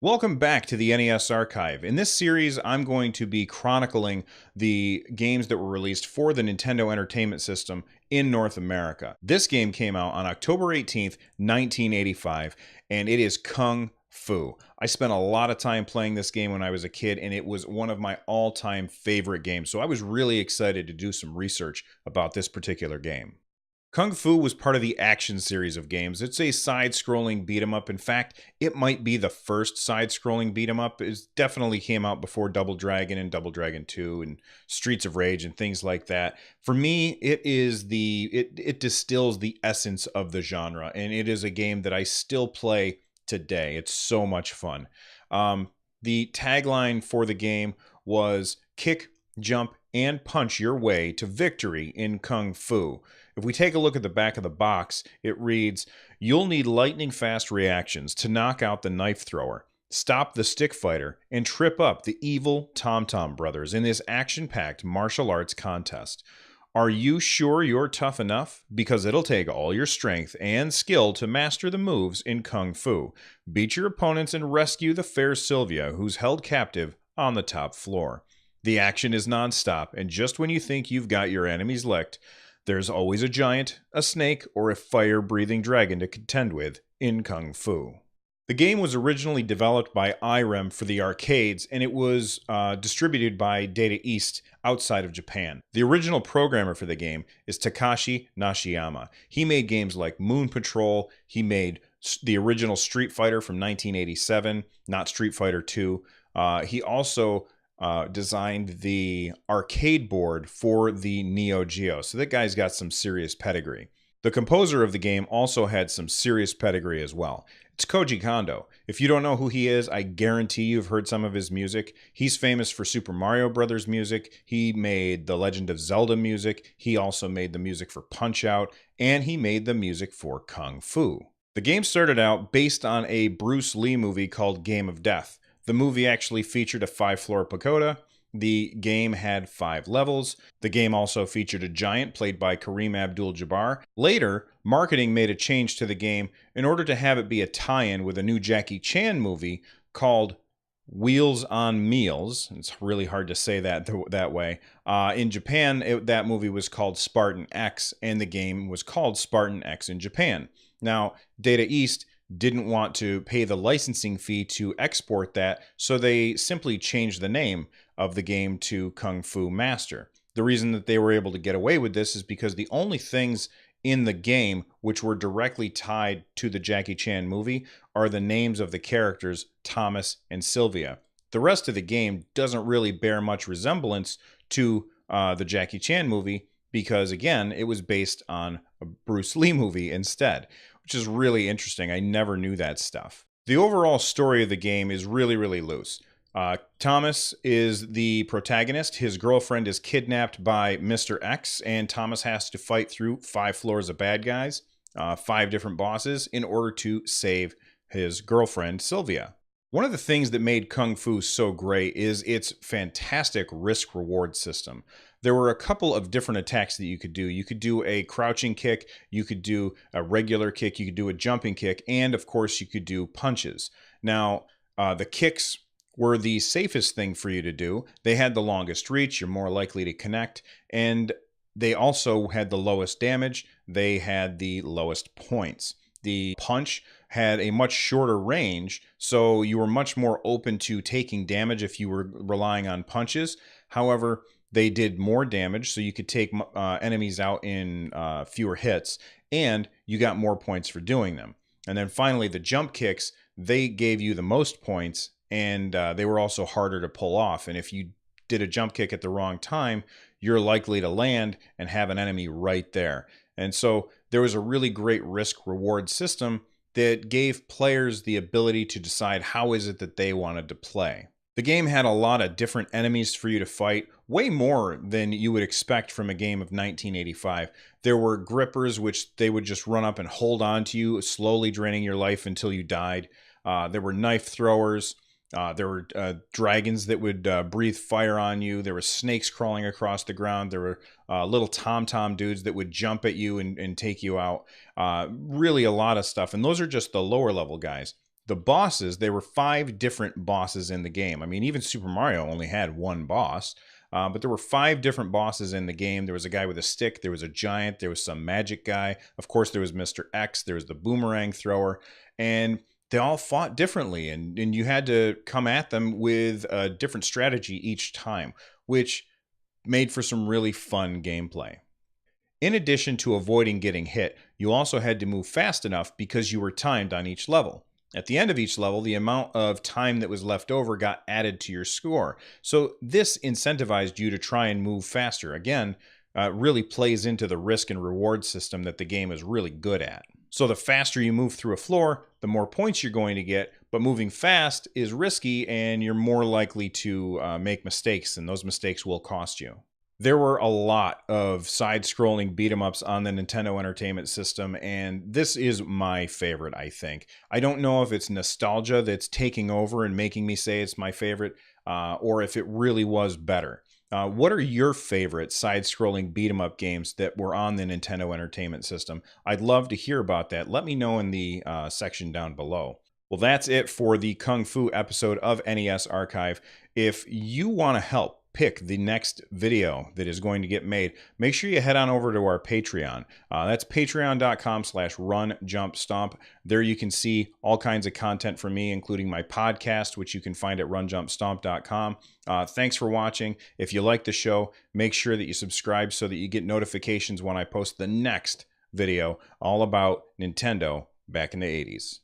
Welcome back to the NES Archive. In this series, I'm going to be chronicling the games that were released for the Nintendo Entertainment System in North America. This game came out on October 18th, 1985, and it is Kung Fu. I spent a lot of time playing this game when I was a kid, and it was one of my all-time favorite games, so I was really excited to do some research about this particular game. Kung Fu was part of the Action series of games. It's a side-scrolling beat-em-up. In fact, it might be the first side-scrolling beat-em-up. It definitely came out before Double Dragon and Double Dragon 2 and Streets of Rage and things like that. For me, it distills the essence of the genre, and it is a game that I still play today. It's so much fun. The tagline for the game was kick, jump, and punch your way to victory in Kung Fu. If we take a look at the back of the box, it reads, "You'll need lightning-fast reactions to knock out the knife thrower, stop the stick fighter, and trip up the evil Tom Tom brothers in this action-packed martial arts contest. Are you sure you're tough enough? Because it'll take all your strength and skill to master the moves in Kung Fu. Beat your opponents and rescue the fair Sylvia, who's held captive on the top floor. The action is non-stop, and just when you think you've got your enemies licked, there's always a giant, a snake, or a fire-breathing dragon to contend with in Kung Fu." The game was originally developed by IREM for the arcades, and it was distributed by Data East outside of Japan. The original programmer for the game is Takashi Nishiyama. He made games like Moon Patrol. He made the original Street Fighter from 1987, not Street Fighter 2. He also designed the arcade board for the Neo Geo. So that guy's got some serious pedigree. The composer of the game also had some serious pedigree as well. It's Koji Kondo. If you don't know who he is, I guarantee you've heard some of his music. He's famous for Super Mario Brothers music. He made the Legend of Zelda music. He also made the music for Punch-Out, and he made the music for Kung Fu. The game started out based on a Bruce Lee movie called Game of Death. The movie actually featured a 5-floor pagoda. The game had 5 levels. The game also featured a giant played by Kareem Abdul-Jabbar. Later, marketing made a change to the game in order to have it be a tie-in with a new Jackie Chan movie called Wheels on Meals. It's really hard to say that way. In Japan, that movie was called Spartan X, and the game was called Spartan X in Japan. Now, Data East didn't want to pay the licensing fee to export that, so they simply changed the name of the game to Kung Fu Master. The reason that they were able to get away with this is because the only things in the game which were directly tied to the Jackie Chan movie are the names of the characters Thomas and Sylvia. The rest of the game doesn't really bear much resemblance to the Jackie Chan movie because, again, it was based on a Bruce Lee movie instead, which is really interesting. I never knew that stuff. The overall story of the game is really, really loose. Thomas is the protagonist. His girlfriend is kidnapped by Mr. X, and Thomas has to fight through 5 floors of bad guys, 5 different bosses, in order to save his girlfriend, Sylvia. One of the things that made Kung Fu so great is its fantastic risk-reward system. There were a couple of different attacks that you could do. You could do a crouching kick, you could do a regular kick, you could do a jumping kick, and of course you could do punches. Now, the kicks were the safest thing for you to do. They had the longest reach, you're more likely to connect, and they also had the lowest damage, they had the lowest points. The punch had a much shorter range, so you were much more open to taking damage if you were relying on punches. However, they did more damage, so you could take enemies out in fewer hits, and you got more points for doing them. And then finally, the jump kicks, they gave you the most points, and they were also harder to pull off. And if you did a jump kick at the wrong time, you're likely to land and have an enemy right there. And so there was a really great risk-reward system that gave players the ability to decide how is it that they wanted to play. The game had a lot of different enemies for you to fight, way more than you would expect from a game of 1985. There were grippers, which they would just run up and hold on to you, slowly draining your life until you died. There were knife throwers. There were dragons that would breathe fire on you. There were snakes crawling across the ground. There were little tom-tom dudes that would jump at you and take you out. Really a lot of stuff. And those are just the lower level guys. The bosses, there were 5 different bosses in the game. I mean, even Super Mario only had one boss, but there were 5 different bosses in the game. There was a guy with a stick, there was a giant, there was some magic guy. Of course, there was Mr. X, there was the boomerang thrower, and they all fought differently, and you had to come at them with a different strategy each time, which made for some really fun gameplay. In addition to avoiding getting hit, you also had to move fast enough because you were timed on each level. At the end of each level, the amount of time that was left over got added to your score. So this incentivized you to try and move faster. Again, really plays into the risk and reward system that the game is really good at. So the faster you move through a floor, the more points you're going to get, but moving fast is risky and you're more likely to make mistakes, and those mistakes will cost you. There were a lot of side-scrolling beat-em-ups on the Nintendo Entertainment System, and this is my favorite, I think. I don't know if it's nostalgia that's taking over and making me say it's my favorite, or if it really was better. What are your favorite side-scrolling beat-em-up games that were on the Nintendo Entertainment System? I'd love to hear about that. Let me know in the section down below. Well, that's it for the Kung Fu episode of NES Archive. If you want to help pick the next video that is going to get made, make sure you head on over to our Patreon. That's patreon.com/runjumpstomp. There you can see all kinds of content from me, including my podcast, which you can find at runjumpstomp.com. Thanks for watching. If you like the show, make sure that you subscribe so that you get notifications when I post the next video all about Nintendo back in the 80s.